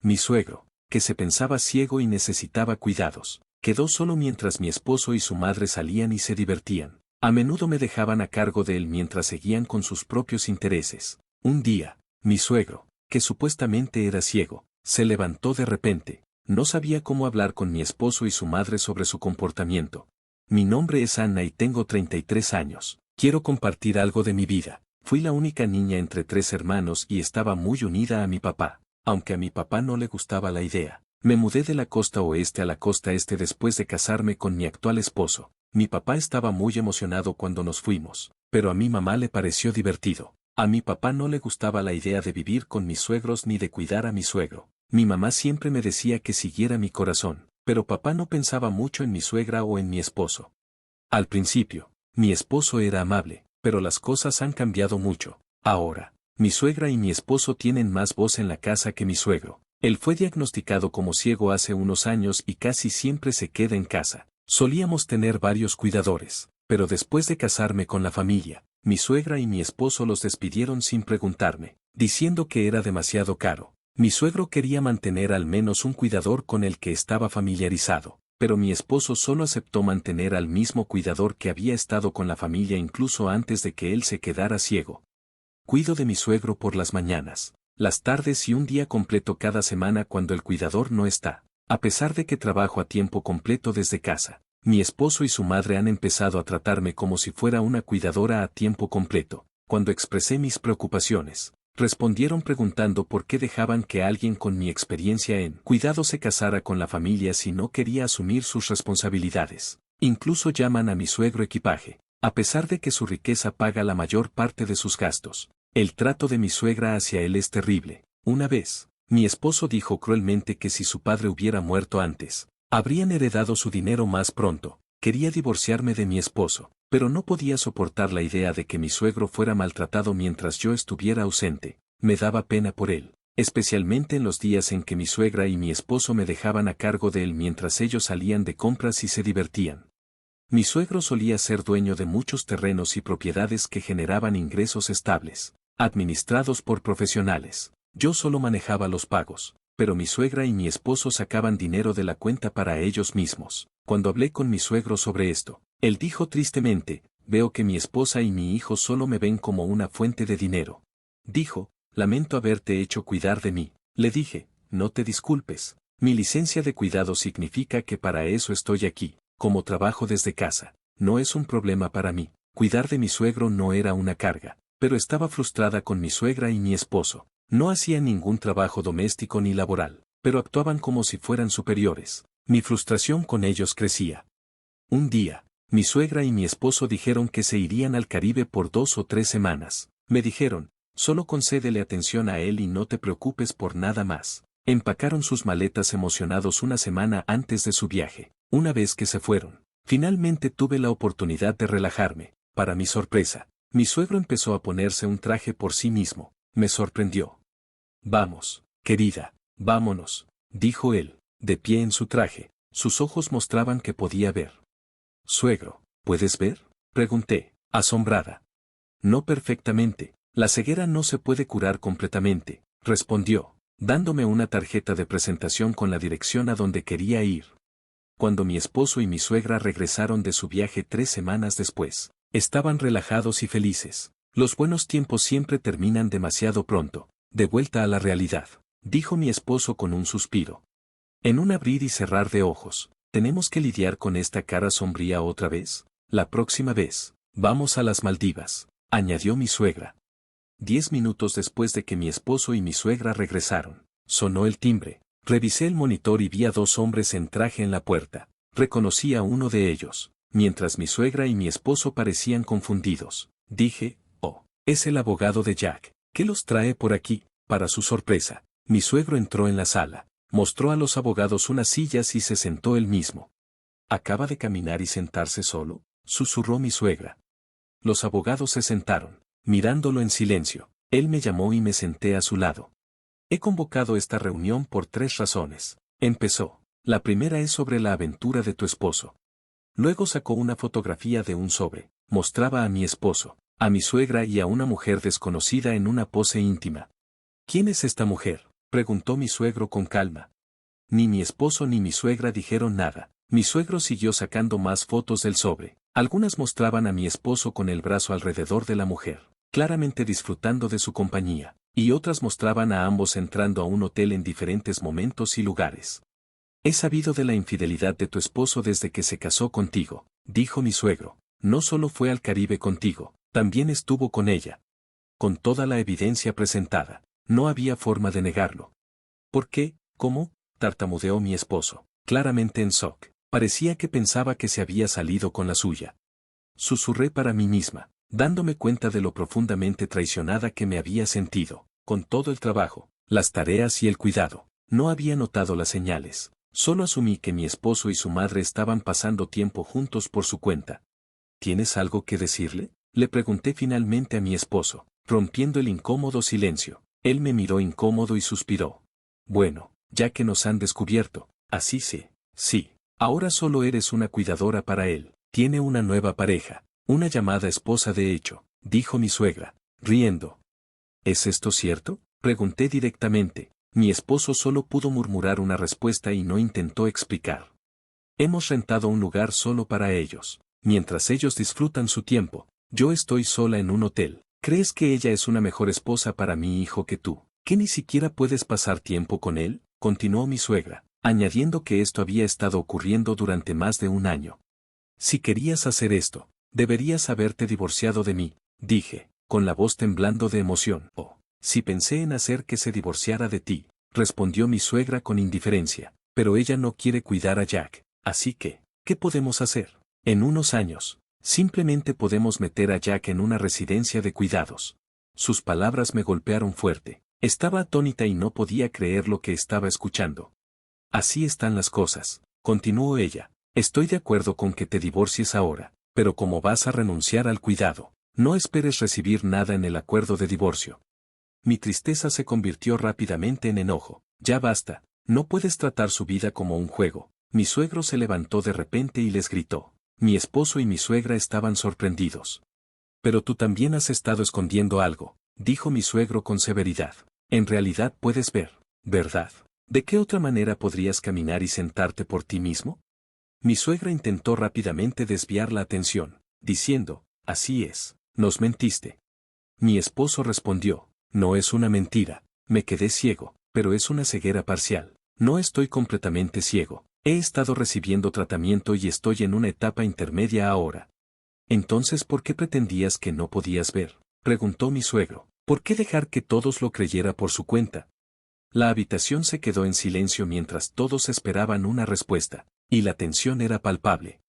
Mi suegro, que se pensaba ciego y necesitaba cuidados, quedó solo mientras mi esposo y su madre salían y se divertían. A menudo me dejaban a cargo de él mientras seguían con sus propios intereses. Un día, mi suegro, que supuestamente era ciego, se levantó de repente. No sabía cómo hablar con mi esposo y su madre sobre su comportamiento. Mi nombre es Anna y tengo 33 años. Quiero compartir algo de mi vida. Fui la única niña entre 3 hermanos y estaba muy unida a mi papá. Aunque a mi papá no le gustaba la idea. Me mudé de la costa oeste a la costa este después de casarme con mi actual esposo. Mi papá estaba muy emocionado cuando nos fuimos, pero a mi mamá le pareció divertido. A mi papá no le gustaba la idea de vivir con mis suegros ni de cuidar a mi suegro. Mi mamá siempre me decía que siguiera mi corazón, pero papá no pensaba mucho en mi suegra o en mi esposo. Al principio, mi esposo era amable, pero las cosas han cambiado mucho. Ahora, mi suegra y mi esposo tienen más voz en la casa que mi suegro. Él fue diagnosticado como ciego hace unos años y casi siempre se queda en casa. Solíamos tener varios cuidadores, pero después de casarme con la familia, mi suegra y mi esposo los despidieron sin preguntarme, diciendo que era demasiado caro. Mi suegro quería mantener al menos un cuidador con el que estaba familiarizado, pero mi esposo solo aceptó mantener al mismo cuidador que había estado con la familia incluso antes de que él se quedara ciego. Cuido de mi suegro por las mañanas, las tardes y un día completo cada semana cuando el cuidador no está. A pesar de que trabajo a tiempo completo desde casa, mi esposo y su madre han empezado a tratarme como si fuera una cuidadora a tiempo completo. Cuando expresé mis preocupaciones, respondieron preguntando por qué dejaban que alguien con mi experiencia en cuidado se casara con la familia si no quería asumir sus responsabilidades. Incluso llaman a mi suegro equipaje, a pesar de que su riqueza paga la mayor parte de sus gastos. El trato de mi suegra hacia él es terrible. Una vez, mi esposo dijo cruelmente que si su padre hubiera muerto antes, habrían heredado su dinero más pronto. Quería divorciarme de mi esposo, pero no podía soportar la idea de que mi suegro fuera maltratado mientras yo estuviera ausente. Me daba pena por él, especialmente en los días en que mi suegra y mi esposo me dejaban a cargo de él mientras ellos salían de compras y se divertían. Mi suegro solía ser dueño de muchos terrenos y propiedades que generaban ingresos estables, administrados por profesionales. Yo solo manejaba los pagos, pero mi suegra y mi esposo sacaban dinero de la cuenta para ellos mismos. Cuando hablé con mi suegro sobre esto, él dijo tristemente, veo que mi esposa y mi hijo solo me ven como una fuente de dinero. Dijo, lamento haberte hecho cuidar de mí. Le dije, no te disculpes. Mi licencia de cuidado significa que para eso estoy aquí. Como trabajo desde casa, no es un problema para mí. Cuidar de mi suegro no era una carga, pero estaba frustrada con mi suegra y mi esposo. No hacían ningún trabajo doméstico ni laboral, pero actuaban como si fueran superiores. Mi frustración con ellos crecía. Un día, mi suegra y mi esposo dijeron que se irían al Caribe por 2 o 3 semanas. Me dijeron, solo concédele atención a él y no te preocupes por nada más. Empacaron sus maletas emocionados una semana antes de su viaje. Una vez que se fueron, finalmente tuve la oportunidad de relajarme. Para mi sorpresa, mi suegro empezó a ponerse un traje por sí mismo. Me sorprendió. Vamos, querida, vámonos, dijo él, de pie en su traje. Sus ojos mostraban que podía ver. Suegro, ¿puedes ver?, pregunté, asombrada. No perfectamente, la ceguera no se puede curar completamente, respondió, dándome una tarjeta de presentación con la dirección a donde quería ir. Cuando mi esposo y mi suegra regresaron de su viaje 3 semanas después, estaban relajados y felices. Los buenos tiempos siempre terminan demasiado pronto. De vuelta a la realidad, dijo mi esposo con un suspiro. En un abrir y cerrar de ojos, ¿tenemos que lidiar con esta cara sombría otra vez? La próxima vez, vamos a las Maldivas, añadió mi suegra. 10 minutos después de que mi esposo y mi suegra regresaron, sonó el timbre. Revisé el monitor y vi a 2 hombres en traje en la puerta. Reconocí a uno de ellos, mientras mi suegra y mi esposo parecían confundidos. Dije, oh, es el abogado de Jack. ¿Qué los trae por aquí? Para su sorpresa, mi suegro entró en la sala, mostró a los abogados unas sillas y se sentó él mismo. ¿Acaba de caminar y sentarse solo?, susurró mi suegra. Los abogados se sentaron, mirándolo en silencio. Él me llamó y me senté a su lado. He convocado esta reunión por 3 razones. Empezó. La primera es sobre la aventura de tu esposo. Luego sacó una fotografía de un sobre. Mostraba a mi esposo, a mi suegra y a una mujer desconocida en una pose íntima. ¿Quién es esta mujer?, preguntó mi suegro con calma. Ni mi esposo ni mi suegra dijeron nada. Mi suegro siguió sacando más fotos del sobre. Algunas mostraban a mi esposo con el brazo alrededor de la mujer, claramente disfrutando de su compañía, y otras mostraban a ambos entrando a un hotel en diferentes momentos y lugares. He sabido de la infidelidad de tu esposo desde que se casó contigo, dijo mi suegro. No solo fue al Caribe contigo, también estuvo con ella. Con toda la evidencia presentada, no había forma de negarlo. ¿Por qué? ¿Cómo? Tartamudeó mi esposo, claramente en shock. Parecía que pensaba que se había salido con la suya. Susurré para mí misma, dándome cuenta de lo profundamente traicionada que me había sentido, con todo el trabajo, las tareas y el cuidado. No había notado las señales, solo asumí que mi esposo y su madre estaban pasando tiempo juntos por su cuenta. ¿Tienes algo que decirle? Le pregunté finalmente a mi esposo, rompiendo el incómodo silencio. Él me miró incómodo y suspiró. Bueno, ya que nos han descubierto, así sé, sí. Ahora solo eres una cuidadora para él. Tiene una nueva pareja, una llamada esposa de hecho, dijo mi suegra, riendo. ¿Es esto cierto? Pregunté directamente. Mi esposo solo pudo murmurar una respuesta y no intentó explicar. Hemos rentado un lugar solo para ellos. Mientras ellos disfrutan su tiempo, yo estoy sola en un hotel. ¿Crees que ella es una mejor esposa para mi hijo que tú? ¿Que ni siquiera puedes pasar tiempo con él? Continuó mi suegra, añadiendo que esto había estado ocurriendo durante más de un año. Si querías hacer esto, deberías haberte divorciado de mí, dije, con la voz temblando de emoción. Oh, si pensé en hacer que se divorciara de ti, respondió mi suegra con indiferencia, pero ella no quiere cuidar a Jack, así que, ¿qué podemos hacer? En unos años, simplemente podemos meter a Jack en una residencia de cuidados. Sus palabras me golpearon fuerte. Estaba atónita y no podía creer lo que estaba escuchando. Así están las cosas, continuó ella. Estoy de acuerdo con que te divorcies ahora, pero como vas a renunciar al cuidado, no esperes recibir nada en el acuerdo de divorcio. Mi tristeza se convirtió rápidamente en enojo. Ya basta, no puedes tratar su vida como un juego. Mi suegro se levantó de repente y les gritó. Mi esposo y mi suegra estaban sorprendidos. Pero tú también has estado escondiendo algo, dijo mi suegro con severidad. En realidad puedes ver, ¿verdad? ¿De qué otra manera podrías caminar y sentarte por ti mismo? Mi suegra intentó rápidamente desviar la atención, diciendo, así es, nos mentiste. Mi esposo respondió, no es una mentira, me quedé ciego, pero es una ceguera parcial. No estoy completamente ciego, he estado recibiendo tratamiento y estoy en una etapa intermedia ahora. Entonces, ¿por qué pretendías que no podías ver? Preguntó mi suegro. ¿Por qué dejar que todos lo creyera por su cuenta? La habitación se quedó en silencio mientras todos esperaban una respuesta, y la tensión era palpable.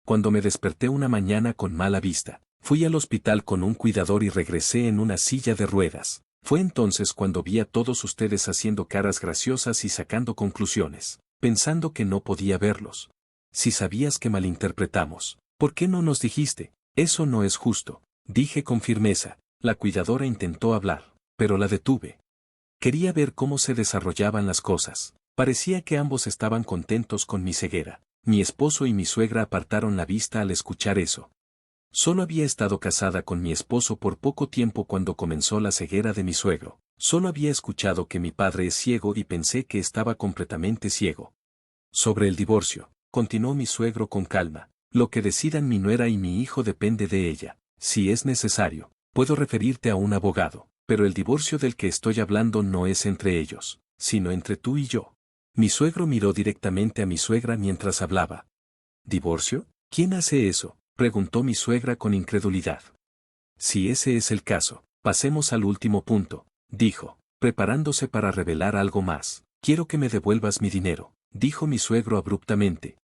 Cuando me desperté una mañana con mala vista, fui al hospital con un cuidador y regresé en una silla de ruedas. Fue entonces cuando vi a todos ustedes haciendo caras graciosas y sacando conclusiones, pensando que no podía verlos. Si sabías que malinterpretamos, ¿por qué no nos dijiste? Eso no es justo, dije con firmeza. La cuidadora intentó hablar, pero la detuve. Quería ver cómo se desarrollaban las cosas. Parecía que ambos estaban contentos con mi ceguera. Mi esposo y mi suegra apartaron la vista al escuchar eso. Solo había estado casada con mi esposo por poco tiempo cuando comenzó la ceguera de mi suegro. Solo había escuchado que mi padre es ciego y pensé que estaba completamente ciego. Sobre el divorcio, continuó mi suegro con calma. Lo que decidan mi nuera y mi hijo depende de ella. Si es necesario, puedo referirte a un abogado, pero el divorcio del que estoy hablando no es entre ellos, sino entre tú y yo. Mi suegro miró directamente a mi suegra mientras hablaba. ¿Divorcio? ¿Quién hace eso?, preguntó mi suegra con incredulidad. Si ese es el caso, pasemos al último punto, dijo, preparándose para revelar algo más. Quiero que me devuelvas mi dinero, dijo mi suegro abruptamente.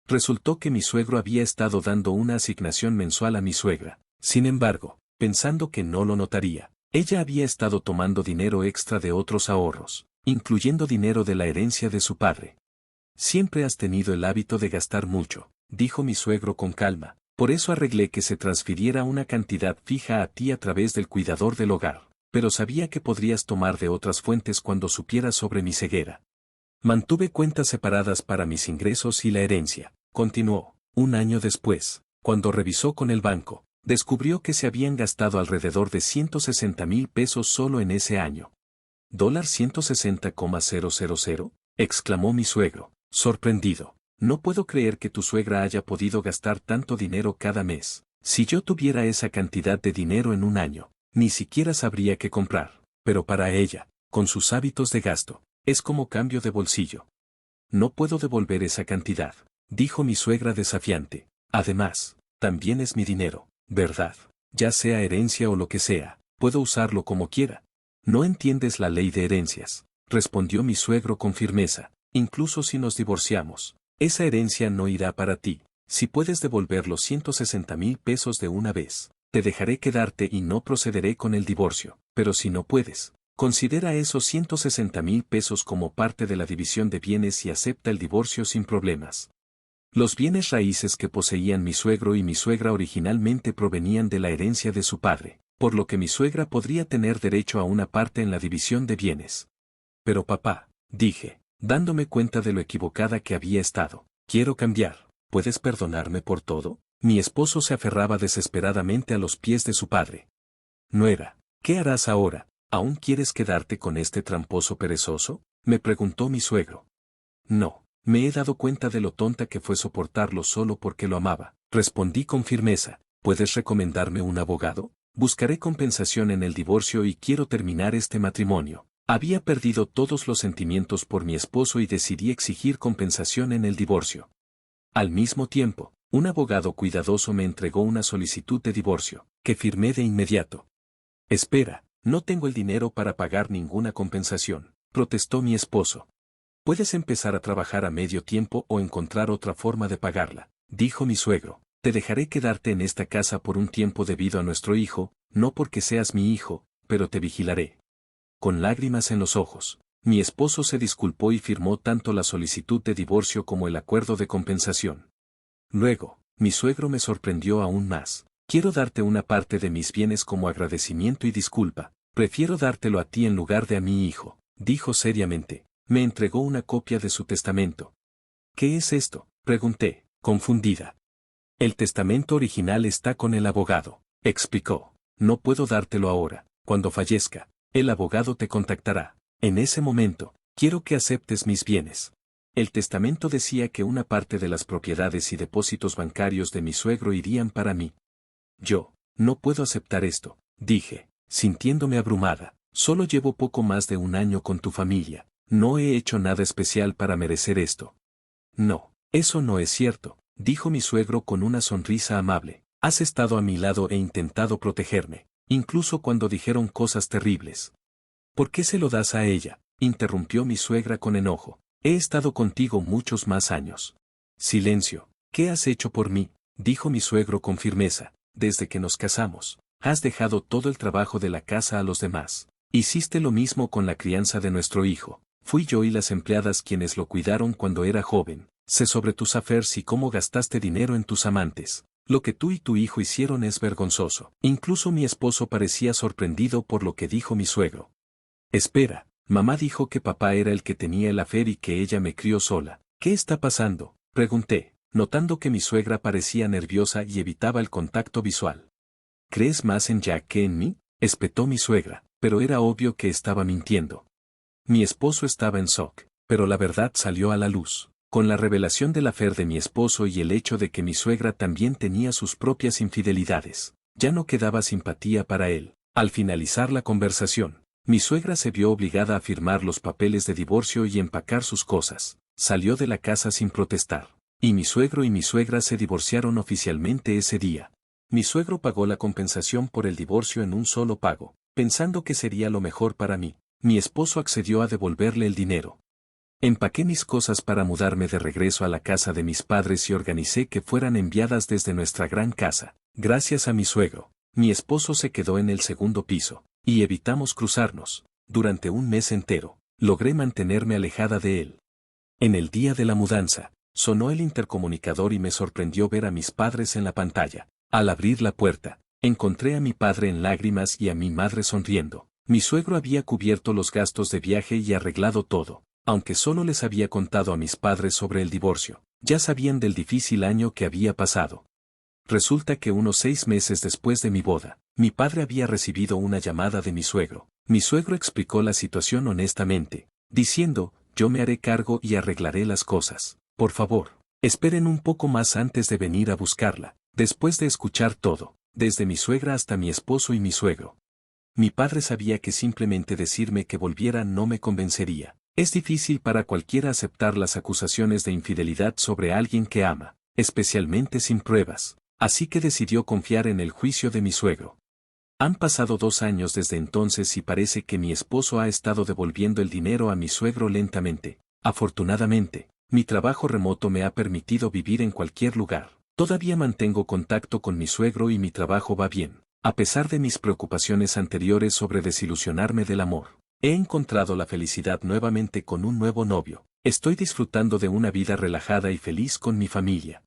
Resultó que mi suegro había estado dando una asignación mensual a mi suegra. Sin embargo, pensando que no lo notaría, ella había estado tomando dinero extra de otros ahorros, incluyendo dinero de la herencia de su padre. Siempre has tenido el hábito de gastar mucho, dijo mi suegro con calma, por eso arreglé que se transfiriera una cantidad fija a ti a través del cuidador del hogar, pero sabía que podrías tomar de otras fuentes cuando supieras sobre mi ceguera. Mantuve cuentas separadas para mis ingresos y la herencia, continuó. Un año después, cuando revisó con el banco, descubrió que se habían gastado alrededor de 160,000 pesos solo en ese año. $160,000, exclamó mi suegro, sorprendido. No puedo creer que tu suegra haya podido gastar tanto dinero cada mes. Si yo tuviera esa cantidad de dinero en un año, ni siquiera sabría qué comprar. Pero para ella, con sus hábitos de gasto, es como cambio de bolsillo. No puedo devolver esa cantidad, dijo mi suegra desafiante. Además, también es mi dinero, ¿verdad? Ya sea herencia o lo que sea, puedo usarlo como quiera. No entiendes la ley de herencias, respondió mi suegro con firmeza. Incluso si nos divorciamos, esa herencia no irá para ti. Si puedes devolver los 160,000 pesos de una vez, te dejaré quedarte y no procederé con el divorcio. Pero si no puedes, considera esos 160,000 pesos como parte de la división de bienes y acepta el divorcio sin problemas. Los bienes raíces que poseían mi suegro y mi suegra originalmente provenían de la herencia de su padre, por lo que mi suegra podría tener derecho a una parte en la división de bienes. Pero papá, dije, dándome cuenta de lo equivocada que había estado, quiero cambiar. ¿Puedes perdonarme por todo? Mi esposo se aferraba desesperadamente a los pies de su padre. Nuera, ¿qué harás ahora? ¿Aún quieres quedarte con este tramposo perezoso? Me preguntó mi suegro. No, me he dado cuenta de lo tonta que fue soportarlo solo porque lo amaba, respondí con firmeza. ¿Puedes recomendarme un abogado? Buscaré compensación en el divorcio y quiero terminar este matrimonio. Había perdido todos los sentimientos por mi esposo y decidí exigir compensación en el divorcio. Al mismo tiempo, un abogado cuidadoso me entregó una solicitud de divorcio, que firmé de inmediato. Espera, no tengo el dinero para pagar ninguna compensación, protestó mi esposo. Puedes empezar a trabajar a medio tiempo o encontrar otra forma de pagarla, dijo mi suegro. Te dejaré quedarte en esta casa por un tiempo debido a nuestro hijo, no porque seas mi hijo, pero te vigilaré. Con lágrimas en los ojos, mi esposo se disculpó y firmó tanto la solicitud de divorcio como el acuerdo de compensación. Luego, mi suegro me sorprendió aún más. Quiero darte una parte de mis bienes como agradecimiento y disculpa. Prefiero dártelo a ti en lugar de a mi hijo, dijo seriamente. Me entregó una copia de su testamento. ¿Qué es esto?, pregunté, confundida. El testamento original está con el abogado, explicó. No puedo dártelo ahora. Cuando fallezca, el abogado te contactará. En ese momento, quiero que aceptes mis bienes. El testamento decía que una parte de las propiedades y depósitos bancarios de mi suegro irían para mí. Yo, no puedo aceptar esto, dije, sintiéndome abrumada. Solo llevo poco más de un año con tu familia. No he hecho nada especial para merecer esto. No, eso no es cierto, dijo mi suegro con una sonrisa amable. Has estado a mi lado e intentado protegerme, incluso cuando dijeron cosas terribles. ¿Por qué se lo das a ella?, interrumpió mi suegra con enojo. He estado contigo muchos más años. Silencio. ¿Qué has hecho por mí?, dijo mi suegro con firmeza. Desde que nos casamos, has dejado todo el trabajo de la casa a los demás. Hiciste lo mismo con la crianza de nuestro hijo. Fui yo y las empleadas quienes lo cuidaron cuando era joven. Sé sobre tus affairs y cómo gastaste dinero en tus amantes. Lo que tú y tu hijo hicieron es vergonzoso. Incluso mi esposo parecía sorprendido por lo que dijo mi suegro. Espera, mamá dijo que papá era el que tenía el affair y que ella me crió sola. ¿Qué está pasando?, pregunté, notando que mi suegra parecía nerviosa y evitaba el contacto visual. ¿Crees más en Jack que en mí?, espetó mi suegra, pero era obvio que estaba mintiendo. Mi esposo estaba en shock, pero la verdad salió a la luz. Con la revelación del affair de mi esposo y el hecho de que mi suegra también tenía sus propias infidelidades, ya no quedaba simpatía para él. Al finalizar la conversación, mi suegra se vio obligada a firmar los papeles de divorcio y empacar sus cosas. Salió de la casa sin protestar. Y mi suegro y mi suegra se divorciaron oficialmente ese día. Mi suegro pagó la compensación por el divorcio en un solo pago, pensando que sería lo mejor para mí. Mi esposo accedió a devolverle el dinero. Empaqué mis cosas para mudarme de regreso a la casa de mis padres y organicé que fueran enviadas desde nuestra gran casa. Gracias a mi suegro, mi esposo se quedó en el segundo piso, y evitamos cruzarnos. Durante un mes entero, logré mantenerme alejada de él. En el día de la mudanza, sonó el intercomunicador y me sorprendió ver a mis padres en la pantalla. Al abrir la puerta, encontré a mi padre en lágrimas y a mi madre sonriendo. Mi suegro había cubierto los gastos de viaje y arreglado todo. Aunque solo les había contado a mis padres sobre el divorcio, ya sabían del difícil año que había pasado. Resulta que unos 6 meses después de mi boda, mi padre había recibido una llamada de mi suegro. Mi suegro explicó la situación honestamente, diciendo, yo me haré cargo y arreglaré las cosas. Por favor, esperen un poco más antes de venir a buscarla. Después de escuchar todo, desde mi suegra hasta mi esposo y mi suegro. Mi padre sabía que simplemente decirme que volviera no me convencería. Es difícil para cualquiera aceptar las acusaciones de infidelidad sobre alguien que ama, especialmente sin pruebas. Así que decidió confiar en el juicio de mi suegro. Han pasado 2 años desde entonces y parece que mi esposo ha estado devolviendo el dinero a mi suegro lentamente. Afortunadamente, mi trabajo remoto me ha permitido vivir en cualquier lugar. Todavía mantengo contacto con mi suegro y mi trabajo va bien. A pesar de mis preocupaciones anteriores sobre desilusionarme del amor, he encontrado la felicidad nuevamente con un nuevo novio. Estoy disfrutando de una vida relajada y feliz con mi familia.